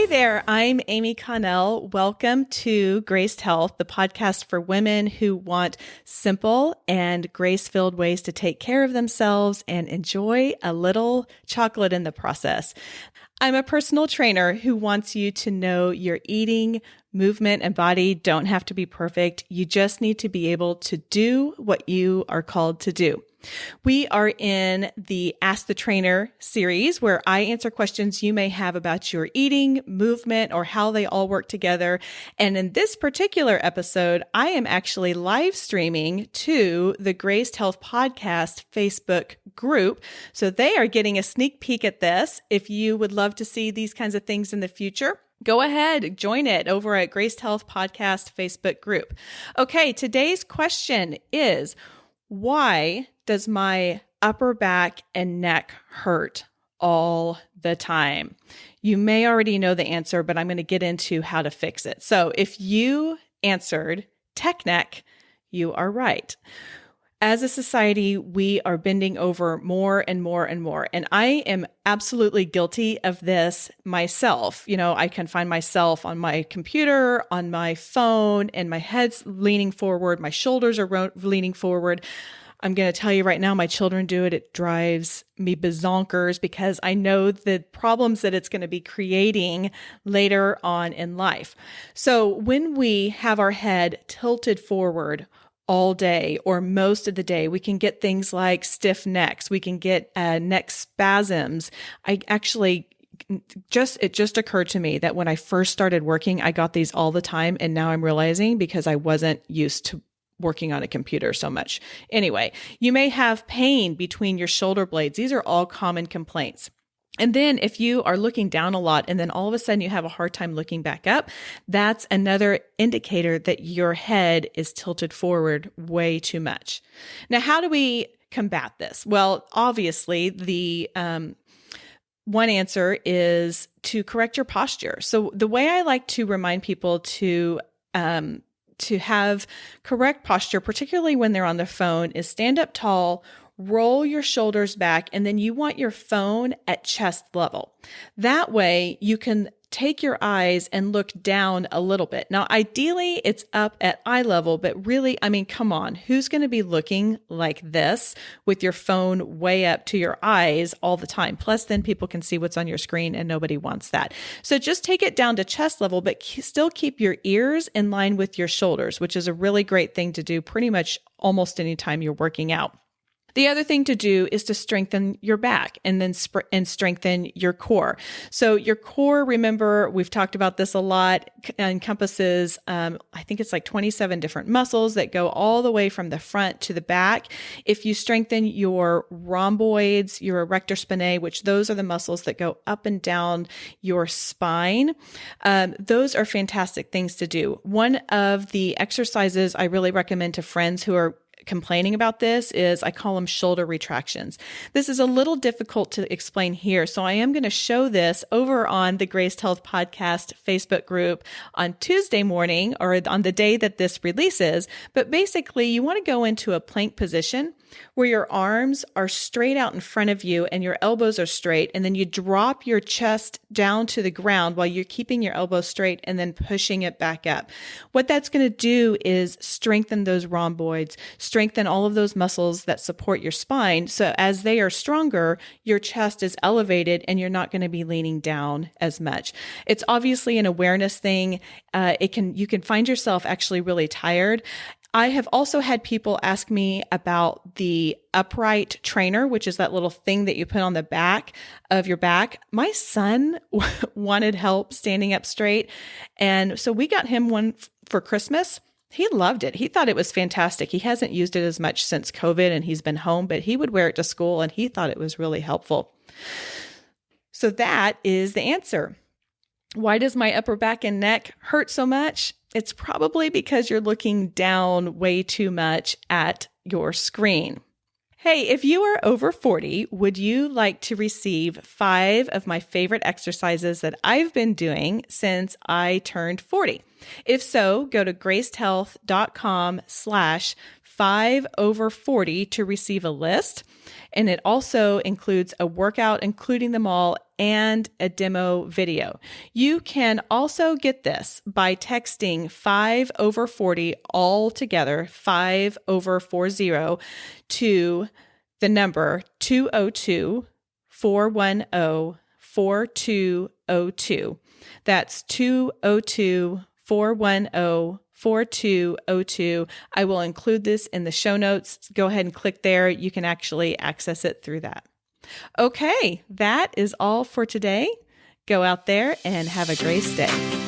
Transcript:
Hey there, I'm Amy Connell. Welcome to Graced Health, the podcast for women who want simple and grace-filled ways to take care of themselves and enjoy a little chocolate in the process. I'm a personal trainer who wants you to know your eating, movement, and body don't have to be perfect. You just need to be able to do what you are called to do. We are in the Ask the Trainer series where I answer questions you may have about your eating, movement, or how they all work together. And in this particular episode, I am actually live streaming to the Graced Health Podcast Facebook group. So they are getting a sneak peek at this. If you would love to see these kinds of things in the future, go ahead, join it over at Graced Health Podcast Facebook group. Okay, today's question is, why does my upper back and neck hurt all the time? You may already know the answer, but I'm going to get into how to fix it. So if you answered tech neck, you are right. As a society, we are bending over more and more and more. And I am absolutely guilty of this myself. You know, I can find myself on my computer, on my phone, and my head's leaning forward. My shoulders are leaning forward. I'm going to tell you right now, my children do it. It drives me bazonkers because I know the problems that it's going to be creating later on in life. So when we have our head tilted forward all day or most of the day, we can get things like stiff necks. We can get neck spasms. It just occurred to me that when I first started working, I got these all the time. And now I'm realizing because I wasn't used to working on a computer so much. Anyway, you may have pain between your shoulder blades. These are all common complaints. And then if you are looking down a lot and then all of a sudden you have a hard time looking back up, that's another indicator that your head is tilted forward way too much. Now, how do we combat this? Well, obviously the one answer is to correct your posture. So the way I like to remind people to have correct posture, particularly when they're on their phone, is stand up tall, roll your shoulders back, and then you want your phone at chest level. That way you can take your eyes and look down a little bit. Now, ideally it's up at eye level, but really, I mean, come on, who's going to be looking like this with your phone way up to your eyes all the time? Plus, then people can see what's on your screen and nobody wants that. So just take it down to chest level, but still keep your ears in line with your shoulders, which is a really great thing to do pretty much almost anytime you're working out. The other thing to do is to strengthen your back and then strengthen your core. So your core, remember, we've talked about this a lot, encompasses, I think it's like 27 different muscles that go all the way from the front to the back. If you strengthen your rhomboids, your erector spinae, which those are the muscles that go up and down your spine, those are fantastic things to do. One of the exercises I really recommend to friends who are complaining about this is I call them shoulder retractions. This is a little difficult to explain here, so I am going to show this over on the Graced Health Podcast Facebook group on Tuesday morning or on the day that this releases. But basically, you want to go into a plank position where your arms are straight out in front of you and your elbows are straight, and then you drop your chest down to the ground while you're keeping your elbows straight and then pushing it back up. What that's going to do is strengthen those rhomboids, strengthen all of those muscles that support your spine. So as they are stronger, your chest is elevated and you're not going to be leaning down as much. It's obviously an awareness thing. You can find yourself actually really tired. I have also had people ask me about the upright trainer, which is that little thing that you put on the back of your back. My son wanted help standing up straight. And so we got him one for Christmas. He loved it. He thought it was fantastic. He hasn't used it as much since COVID and he's been home, but he would wear it to school and he thought it was really helpful. So that is the answer. Why does my upper back and neck hurt so much? It's probably because you're looking down way too much at your screen. Hey, if you are over 40, would you like to receive 5 of my favorite exercises that I've been doing since I turned 40? If so, go to gracedhealth.com/5 5 over 40 to receive a list. And it also includes a workout, including them all, and a demo video. You can also get this by texting 5 over 40 all together, 5 over 40, to the number 202-410-4202. That's 202-410-4202. I will include this in the show notes. Go ahead and click there. You can actually access it through that. Okay, that is all for today. Go out there and have a great day.